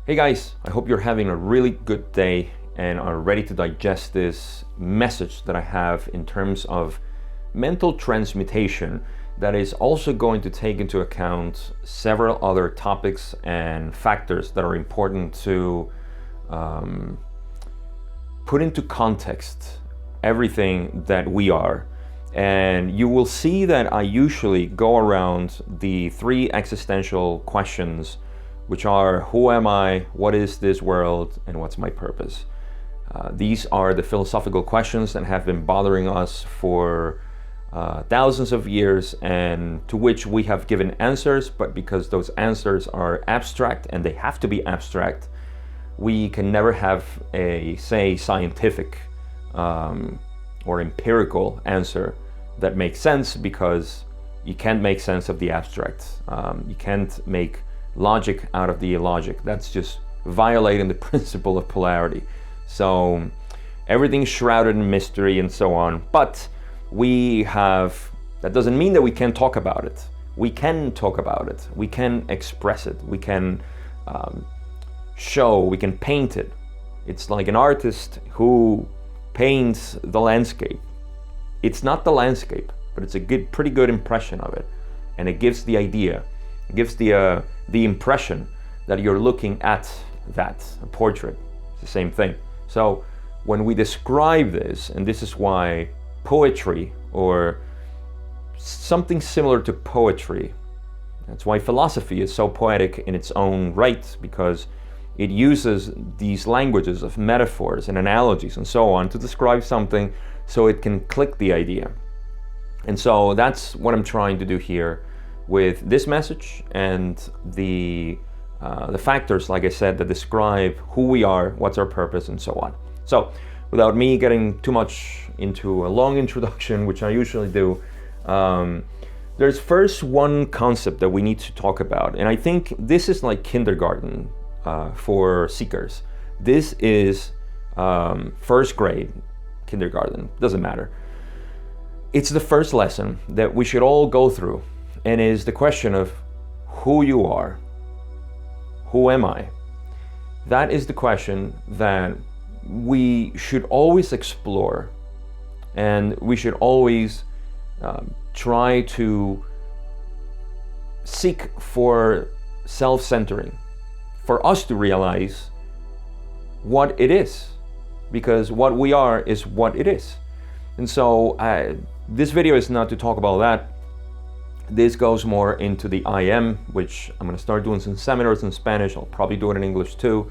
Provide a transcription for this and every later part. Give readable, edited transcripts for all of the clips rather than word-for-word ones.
Hey guys, I hope you're having a really good day and are ready to digest this message that I have in terms of mental transmutation that is also going to take into account several other topics and factors that are important to put into context everything that we are. And you will see that I usually go around the three existential questions, which are: who am I, what is this world, and what's my purpose? These are the philosophical questions that have been bothering us for thousands of years, and to which we have given answers, but because those answers are abstract and they have to be abstract, we can never have a, say, scientific or empirical answer that makes sense, because you can't make sense of the abstract. You can't make logic out of the illogic. That's just violating the principle of polarity. So everything's shrouded in mystery and so on, but that doesn't mean that we can't talk about it. We can talk about it. We can express it. We can show, we can paint it. It's like an artist who paints the landscape. It's not the landscape, but it's a pretty good impression of it. And it gives the idea, it gives the impression that you're looking at a portrait. It's the same thing. So when we describe this, and this is why poetry, or something similar to poetry, that's why philosophy is so poetic in its own right, because it uses these languages of metaphors and analogies and so on to describe something so it can click the idea. And so that's what I'm trying to do here with this message and the factors, like I said, that describe who we are, what's our purpose, and so on. So without me getting too much into a long introduction, which I usually do, there's first one concept that we need to talk about. And I think this is like kindergarten for seekers. This is first grade, kindergarten, doesn't matter. It's the first lesson that we should all go through, and is the question of who you are. Who am I? That is the question that we should always explore, and we should always try to seek for self-centering, for us to realize what it is, because what we are is what it is. And so this video is not to talk about that. This goes more into the I am, which I'm going to start doing some seminars in Spanish. I'll probably do it in English too,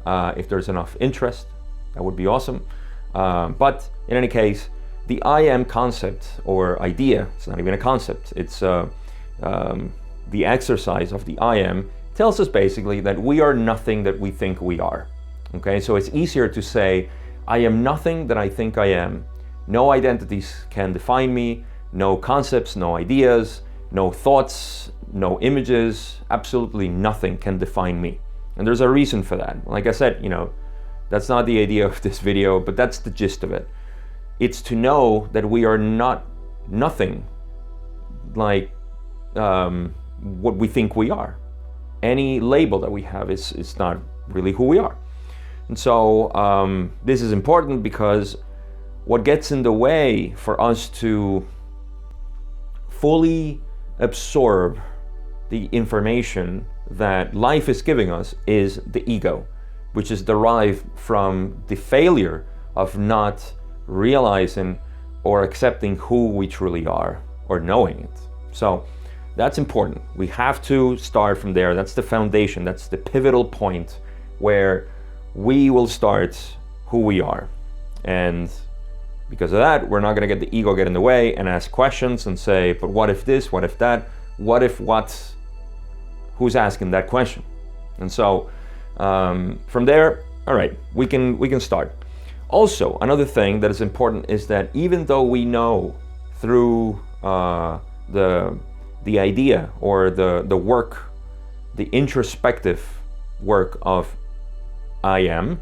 if there's enough interest. That would be awesome. But in any case, the I am concept or idea, it's not even a concept, it's the exercise of the I am, tells us basically that we are nothing that we think we are. Okay, so it's easier to say, I am nothing that I think I am. No identities can define me, no concepts, no ideas, no thoughts, no images, absolutely nothing can define me. And there's a reason for that. Like I said, that's not the idea of this video, but that's the gist of it. It's to know that we are not nothing like what we think we are. Any label that we have is not really who we are. And so this is important, because what gets in the way for us to fully absorb the information that life is giving us is the ego, which is derived from the failure of not realizing or accepting who we truly are, or knowing it. So that's important. We have to start from there. That's the foundation. That's the pivotal point where we will start who we are. And because of that, we're not going to get the ego get in the way and ask questions and say, but what if this, what if that, what if what? Who's asking that question? And so from there, all right, we can start. Also, another thing that is important is that even though we know through the idea or the work, the introspective work of I am,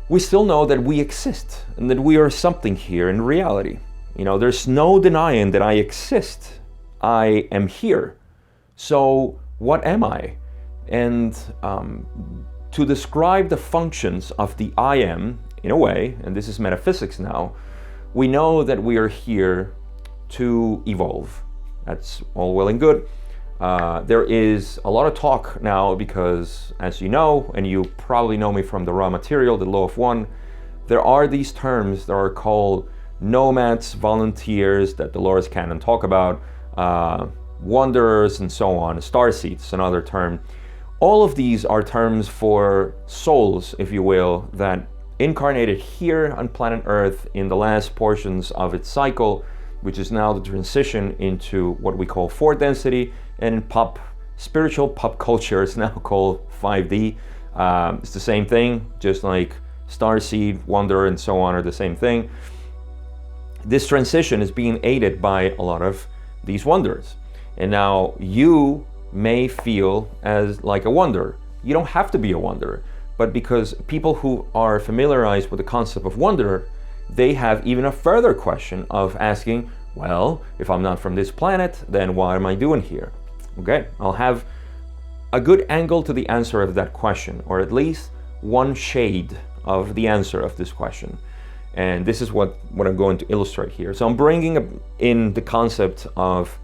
we still know that we exist and that we are something here in reality. There's no denying that I exist. I am here. So what am I? And to describe the functions of the I am, in a way, and this is metaphysics now, we know that we are here to evolve. That's all well and good. There is a lot of talk now because, as you know, and you probably know me from the raw material, the law of one, there are these terms that are called nomads, volunteers, that Dolores Cannon talk about, wanderers, and so on. Starseeds, another term. All of these are terms for souls, if you will, that incarnated here on planet Earth in the last portions of its cycle, which is now the transition into what we call fourth density, and in spiritual pop culture, it's now called 5D. It's the same thing, just like starseed, wanderer, and so on are the same thing. This transition is being aided by a lot of these wanderers. And now you may feel as like a wanderer. You don't have to be a wanderer, but because people who are familiarized with the concept of wanderer, they have even a further question of asking, well, if I'm not from this planet, then what am I doing here? Okay, I'll have a good angle to the answer of that question, or at least one shade of the answer of this question. And this is what I'm going to illustrate here. So I'm bringing in the concept of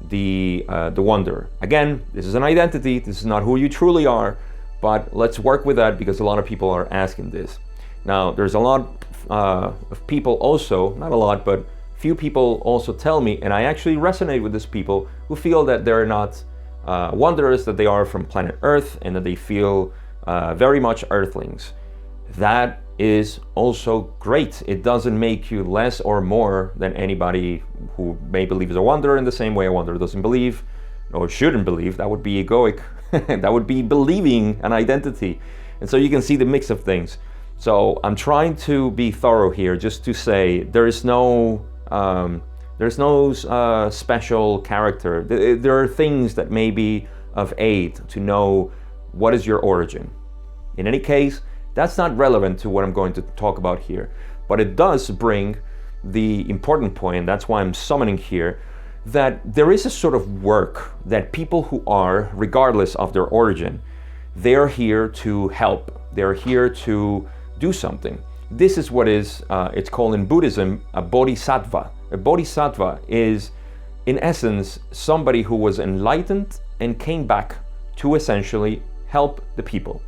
the wanderer. Again, this is an identity. This is not who you truly are, but let's work with that because a lot of people are asking this. Now, there's a lot of people also, not a lot, but few people also tell me, and I actually resonate with these people who feel that they're not wanderers, that they are from planet Earth, and that they feel very much Earthlings. That is also great. It doesn't make you less or more than anybody who may believe is a wanderer, in the same way a wanderer doesn't believe or shouldn't believe. That would be egoic. That would be believing an identity. And so you can see the mix of things. So I'm trying to be thorough here, just to say there's no special character. There are things that may be of aid to know what is your origin. In any case, that's not relevant to what I'm going to talk about here, but it does bring the important point, and that's why I'm summoning here, that there is a sort of work that people who are, regardless of their origin, they're here to help. They're here to do something. This is what is, it's called in Buddhism, a Bodhisattva. A Bodhisattva is, in essence, somebody who was enlightened and came back to essentially help the people,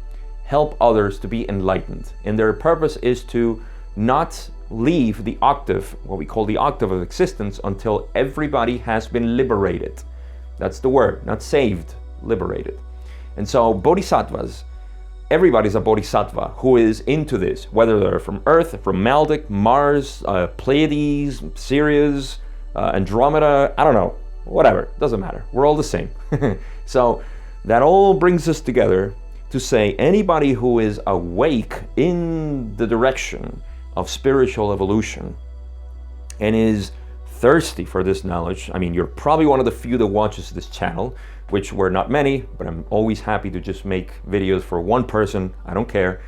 help others to be enlightened. And their purpose is to not leave the octave, what we call the octave of existence, until everybody has been liberated. That's the word, not saved, liberated. And so bodhisattvas, everybody's a bodhisattva who is into this, whether they're from Earth, from Maldek, Mars, Pleiades, Sirius, Andromeda, I don't know, whatever, doesn't matter. We're all the same. So that all brings us together to say anybody who is awake in the direction of spiritual evolution and is thirsty for this knowledge. I mean, you're probably one of the few that watches this channel, which were not many, but I'm always happy to just make videos for one person. I don't care.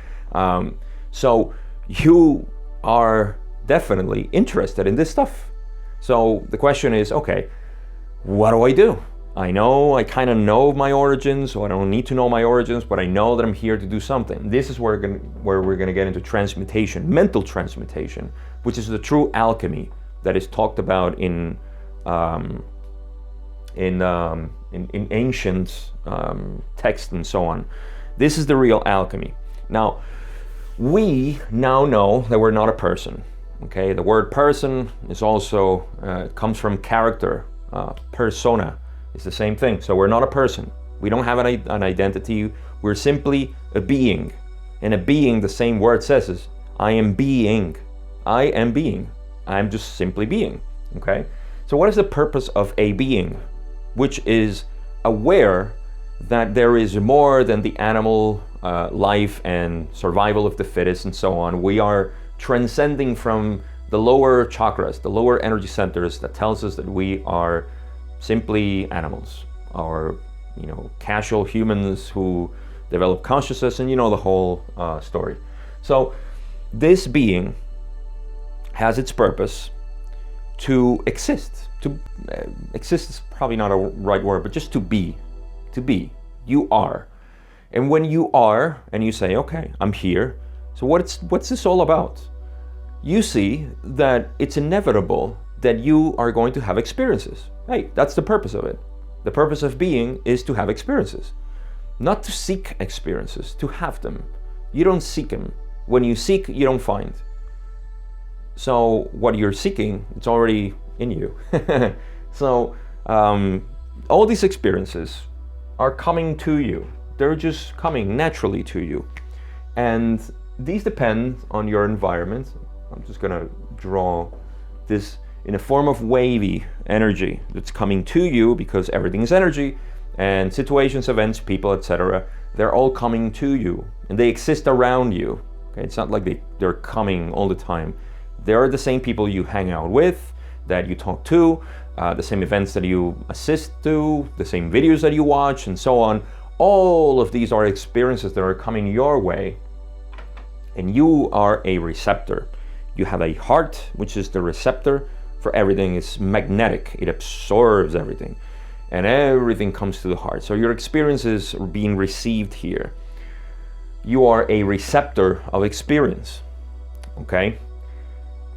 So you are definitely interested in this stuff. So the question is, okay, what do I do? I kind of know my origins, so I don't need to know my origins, but I know that I'm here to do something. This is where we're going to get into transmutation, mental transmutation, which is the true alchemy that is talked about in ancient texts and so on. This is the real alchemy. Now, we now know that we're not a person. Okay, the word person is also comes from character, persona. It's the same thing. So we're not a person. We don't have an identity. We're simply a being. And a being, the same word says, is I am being. I am being. I'm just simply being. Okay? So what is the purpose of a being? Which is aware that there is more than the animal life and survival of the fittest and so on. We are transcending from the lower chakras, the lower energy centers that tells us that we are simply animals, or casual humans who develop consciousness, and the whole story. So this being has its purpose to exist. To exist is probably not a right word, but just to be. You are. And when you are, and you say, okay, I'm here, so what's this all about? You see that it's inevitable that you are going to have experiences. Hey, that's the purpose of it. The purpose of being is to have experiences. Not to seek experiences, to have them. You don't seek them. When you seek, you don't find. So what you're seeking, it's already in you. So all these experiences are coming to you. They're just coming naturally to you. And these depend on your environment. I'm just gonna draw this in a form of wavy energy that's coming to you, because everything is energy, and situations, events, people, etc., they're all coming to you and they exist around you. Okay? It's not like they're coming all the time. They're the same people you hang out with, that you talk to, the same events that you assist to, the same videos that you watch, and so on. All of these are experiences that are coming your way, and you are a receptor. You have a heart, which is the receptor for everything. It's magnetic. It absorbs everything, and everything comes to the heart. So your experiences are being received here. You are a receptor of experience, okay?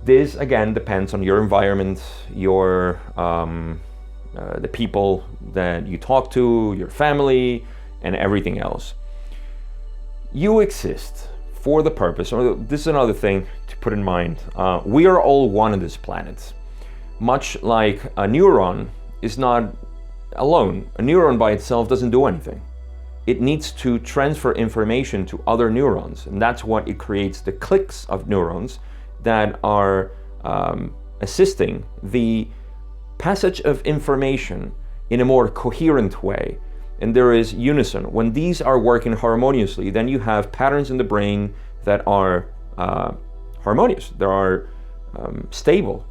This, again, depends on your environment, your the people that you talk to, your family, and everything else. You exist for the purpose, or this is another thing to put in mind. We are all one on this planet. Much like a neuron is not alone. A neuron by itself doesn't do anything. It needs to transfer information to other neurons, and that's what it creates, the clicks of neurons that are assisting the passage of information in a more coherent way. And there is unison. When these are working harmoniously, then you have patterns in the brain that are harmonious, they are stable.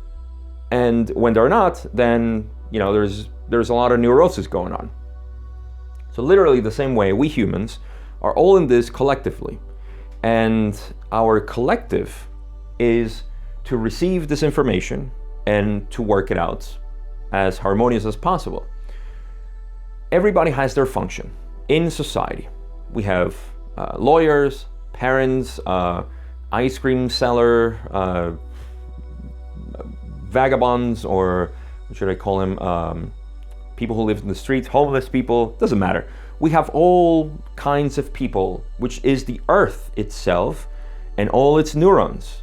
And when they're not, then there's a lot of neurosis going on. So literally the same way, we humans are all in this collectively. And our collective is to receive this information and to work it out as harmonious as possible. Everybody has their function in society. We have lawyers, parents, ice cream seller, vagabonds, or what should I call them? People who live in the streets, homeless people, doesn't matter. We have all kinds of people, which is the earth itself and all its neurons.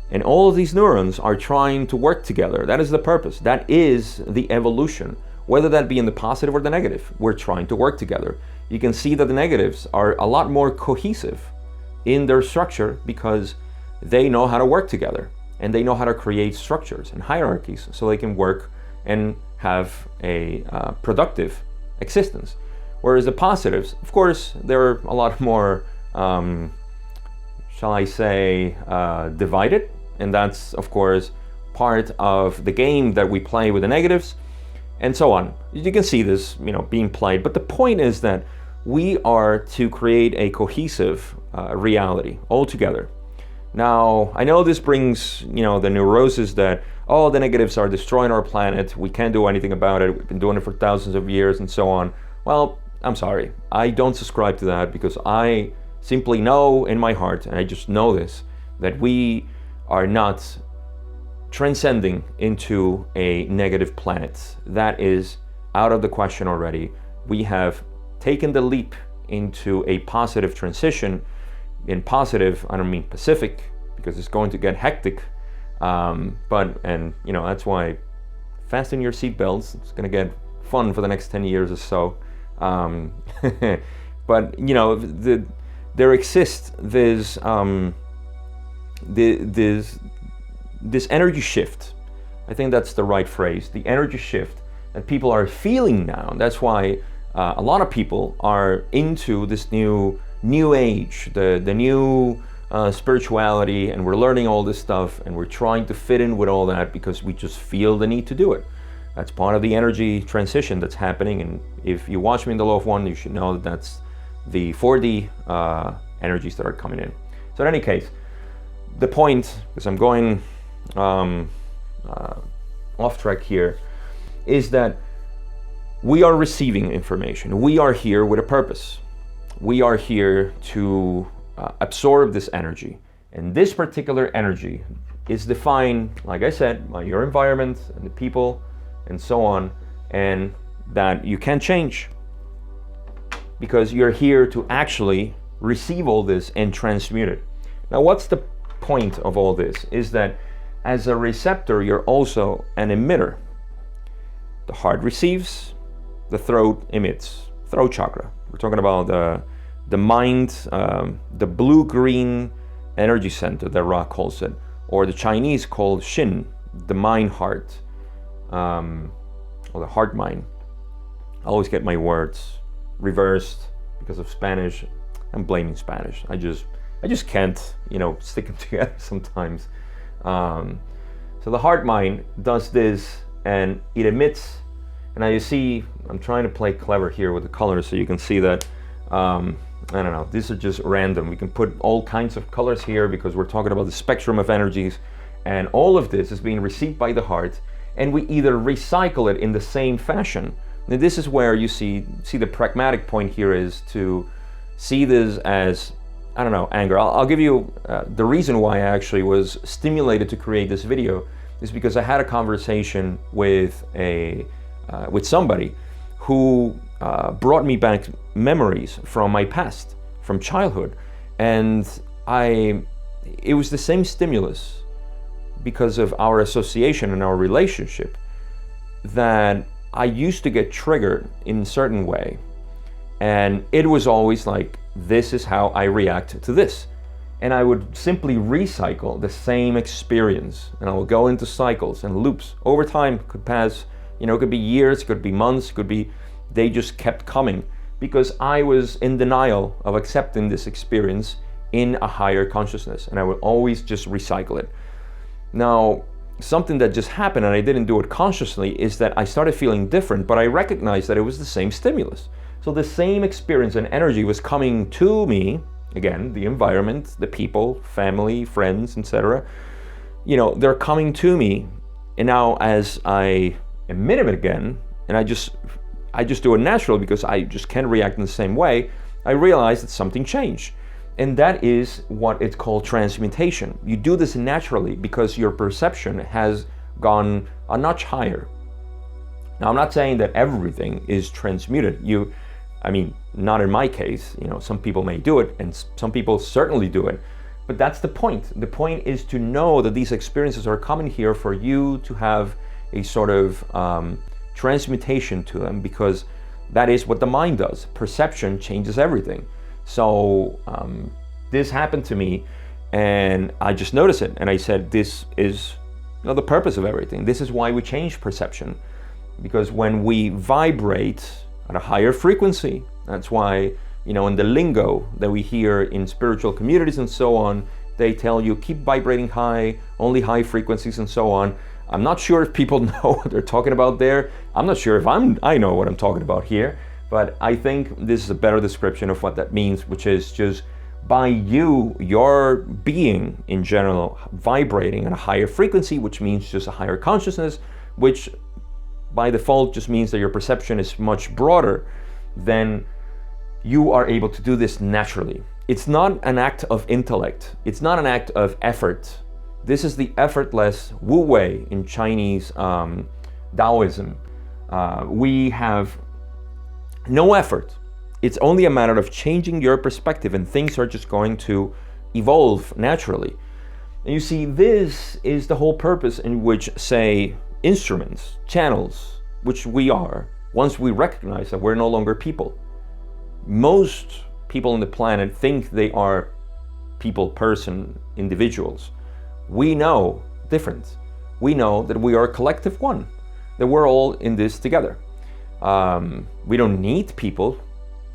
And all of these neurons are trying to work together. That is the purpose. That is the evolution. Whether that be in the positive or the negative, we're trying to work together. You can see that the negatives are a lot more cohesive in their structure because they know how to work together and they know how to create structures and hierarchies so they can work and have a productive existence. Whereas the positives, of course, they're a lot more, shall I say, divided. And that's, of course, part of the game that we play with the negatives, and so on. You can see this, being played. But the point is that we are to create a cohesive reality altogether. Now, I know this brings, the neurosis that, the negatives are destroying our planet. We can't do anything about it. We've been doing it for thousands of years and so on. Well, I'm sorry. I don't subscribe to that because I simply know in my heart, and I just know this, that we are not transcending into a negative planet. That is out of the question already. We have taken the leap into a positive transition. In positive, I don't mean Pacific, because it's going to get hectic. That's why fasten your seatbelts. It's going to get fun for the next 10 years or so. But there exists this energy shift. I think that's the right phrase. The energy shift that people are feeling now. That's why a lot of people are into this new age, the new spirituality, and we're learning all this stuff, and we're trying to fit in with all that because we just feel the need to do it. That's part of the energy transition that's happening, and if you watch me in the Law of One, you should know that that's the 4D energies that are coming in. So in any case, the point, because I'm going off track here, is that we are receiving information. We are here with a purpose. we are here to absorb this energy. And this particular energy is defined, like I said, by your environment and the people and so on, and that you can't change, because you're here to actually receive all this and transmute it. Now, what's the point of all this? Is that as a receptor, you're also an emitter. The heart receives, the throat emits. Throat chakra. We're talking about the mind, the blue-green energy center that Ra calls it, or the Chinese call Shin, the mind heart, or the heart mind. I always get my words reversed because of Spanish. I'm blaming Spanish. I just can't, stick them together sometimes. So the heart mind does this, and it emits. And now you see, I'm trying to play clever here with the colors so you can see that, I don't know, these are just random. We can put all kinds of colors here because we're talking about the spectrum of energies, and all of this is being received by the heart, and we either recycle it in the same fashion. And this is where you see the pragmatic point here is to see this as, I don't know, anger. I'll give you the reason why I actually was stimulated to create this video is because I had a conversation with somebody who brought me back memories from my past, from childhood, and it was the same stimulus because of our association and our relationship that I used to get triggered in a certain way, and it was always like, this is how I react to this. And I would simply recycle the same experience, and I would go into cycles and loops. Over time, could pass, it could be years, could be months, they just kept coming because I was in denial of accepting this experience in a higher consciousness, and I would always just recycle it. Now, something that just happened, and I didn't do it consciously, is that I started feeling different, but I recognized that it was the same stimulus. So the same experience and energy was coming to me, again, the environment, the people, family, friends, etc. They're coming to me, and now as I emit it again, and I just do it naturally because I just can't react in the same way, I realize that something changed. And that is what it's called transmutation. You do this naturally because your perception has gone a notch higher. Now, I'm not saying that everything is transmuted. Not in my case. Some people may do it, and some people certainly do it. But that's the point. The point is to know that these experiences are coming here for you to have a sort of transmutation to them, because that is what the mind does. Perception changes everything. So this happened to me, and I just noticed it, and I said, this is the purpose of everything. This is why we change perception, because when we vibrate at a higher frequency, that's why, in the lingo that we hear in spiritual communities and so on, they tell you keep vibrating high, only high frequencies and so on. I'm not sure if people know what they're talking about there. I'm not sure if I know what I'm talking about here. But I think this is a better description of what that means, which is just by your being in general, vibrating at a higher frequency, which means just a higher consciousness, which by default just means that your perception is much broader, then you are able to do this naturally. It's not an act of intellect. It's not an act of effort. This is the effortless Wu Wei in Chinese Taoism. We have no effort. It's only a matter of changing your perspective, and things are just going to evolve naturally. And you see, this is the whole purpose in which, say, instruments, channels, which we are, once we recognize that we're no longer people. Most people on the planet think they are people, person, individuals. We know different. We know that we are a collective one, that we're all in this together. We don't need people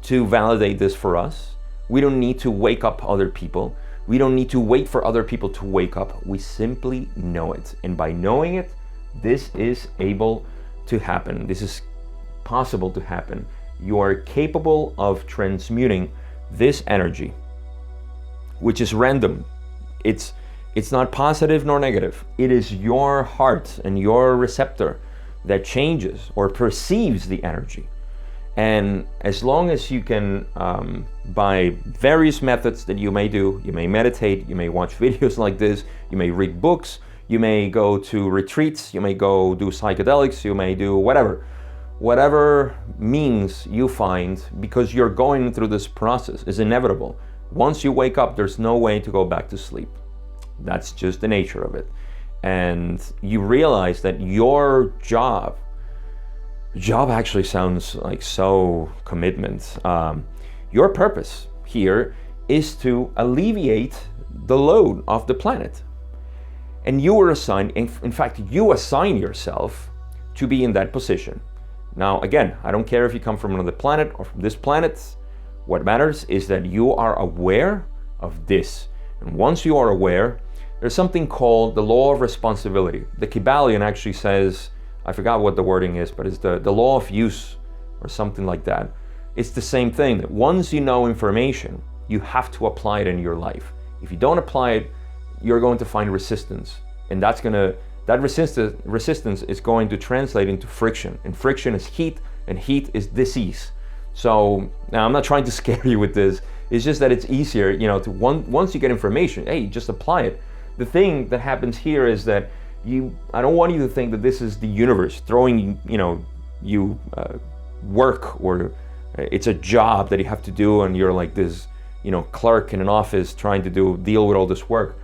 to validate this for us. We don't need to wake up other people. We don't need to wait for other people to wake up. We simply know it. And by knowing it, this is able to happen. This is possible to happen. You are capable of transmuting this energy, which is random. It's not positive nor negative. It is your heart and your receptor that changes or perceives the energy. And as long as you can, by various methods that you may do, you may meditate, you may watch videos like this, you may read books, you may go to retreats, you may go do psychedelics, you may do whatever means you find, because you're going through this process is inevitable. Once you wake up, there's no way to go back to sleep. That's just the nature of it. And you realize that your job actually sounds like so commitment. Your purpose here is to alleviate the load of the planet. And you were assigned, in fact, you assign yourself to be in that position. Now, again, I don't care if you come from another planet or from this planet. What matters is that you are aware of this. And once you are aware, there's something called the law of responsibility. The Kybalion actually says, I forgot what the wording is, but it's the law of use or something like that. It's the same thing, that once you know information, you have to apply it in your life. If you don't apply it, you're going to find resistance. And that resistance is going to translate into friction. And friction is heat, and heat is disease. So now I'm not trying to scare you with this. It's just that it's easier, to once you get information, hey, just apply it. The thing that happens here is that I don't want you to think that this is the universe throwing, you work, or it's a job that you have to do, and you're like this, clerk in an office trying to deal with all this work.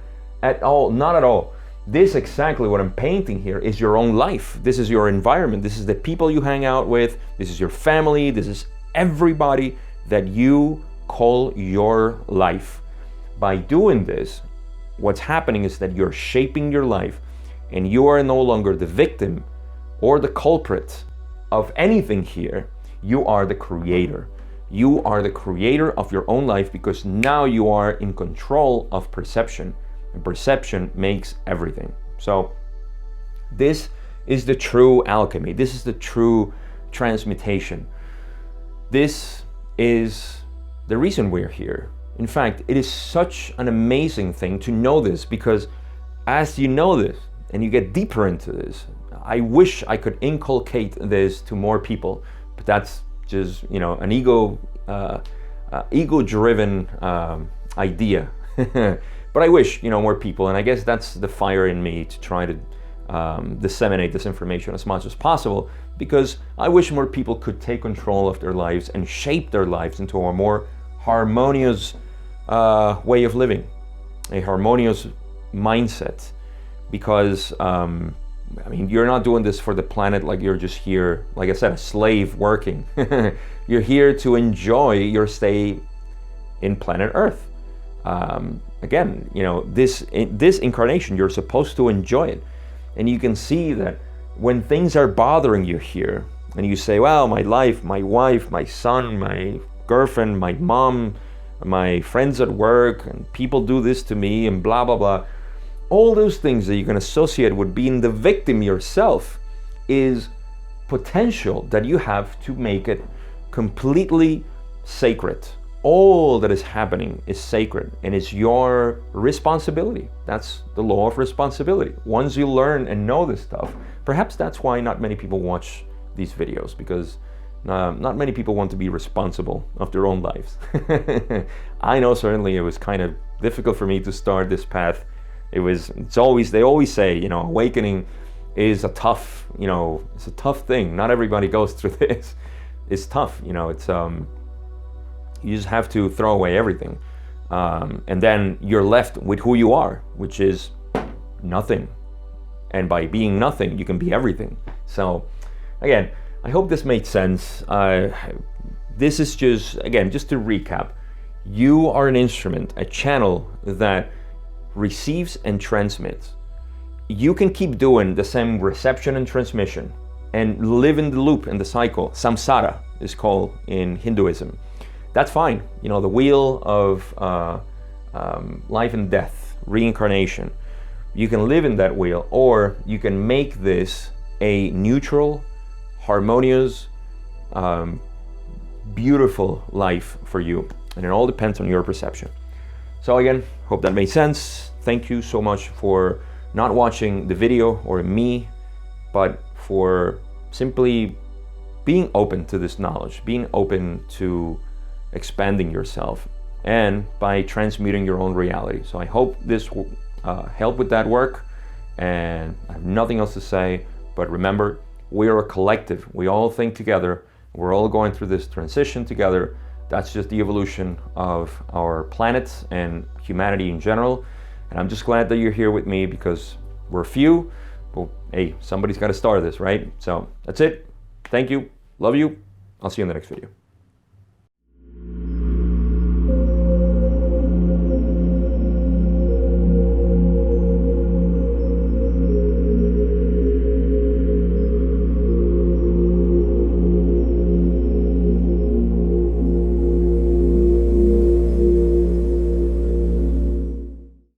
At all, not at all. This exactly what I'm painting here is your own life. This is your environment. This is the people you hang out with. This is your family. This is everybody that you call your life. By doing this, what's happening is that you're shaping your life, and you are no longer the victim or the culprit of anything here. You are the creator. You are the creator of your own life, because now you are in control of perception. And perception makes everything. So this is the true alchemy. This is the true transmutation. This is the reason we're here. In fact, it is such an amazing thing to know this, because as you know this and you get deeper into this, I wish I could inculcate this to more people, but that's just, an ego-driven idea. But I wish, more people, and I guess that's the fire in me to try to disseminate this information as much as possible, because I wish more people could take control of their lives and shape their lives into a more harmonious way of living, a harmonious mindset. Because, you're not doing this for the planet, like you're just here, like I said, a slave working. You're here to enjoy your stay in planet Earth. Again, this incarnation, you're supposed to enjoy it. And you can see that when things are bothering you here, and you say, well, my life, my wife, my son, my girlfriend, my mom, my friends at work, and people do this to me, and blah, blah, blah. All those things that you can associate with being the victim yourself is potential that you have to make it completely sacred. All that is happening is sacred, and it's your responsibility. That's the law of responsibility. Once you learn and know this stuff, perhaps that's why not many people watch these videos, because not many people want to be responsible of their own lives. I know certainly it was kind of difficult for me to start this path. They always say, awakening is a tough, it's a tough thing. Not everybody goes through this. It's tough, it's you just have to throw away everything. And then you're left with who you are, which is nothing. And by being nothing, you can be everything. So again, I hope this made sense. This is just to recap, you are an instrument, a channel that receives and transmits. You can keep doing the same reception and transmission and live in the loop, in the cycle. Samsara is called in Hinduism. That's fine. The wheel of life and death, reincarnation. You can live in that wheel, or you can make this a neutral, harmonious, beautiful life for you. And it all depends on your perception. So again, hope that made sense. Thank you so much for not watching the video or me, but for simply being open to this knowledge, being open to expanding yourself, and by transmuting your own reality. So I hope this will help with that work, and I have nothing else to say, but remember, we are a collective. We all think together. We're all going through this transition together. That's just the evolution of our planet and humanity in general. And I'm just glad that you're here with me, because we're few, but hey, somebody's got to start this, right? So that's it. Thank you. Love you. I'll see you in the next video.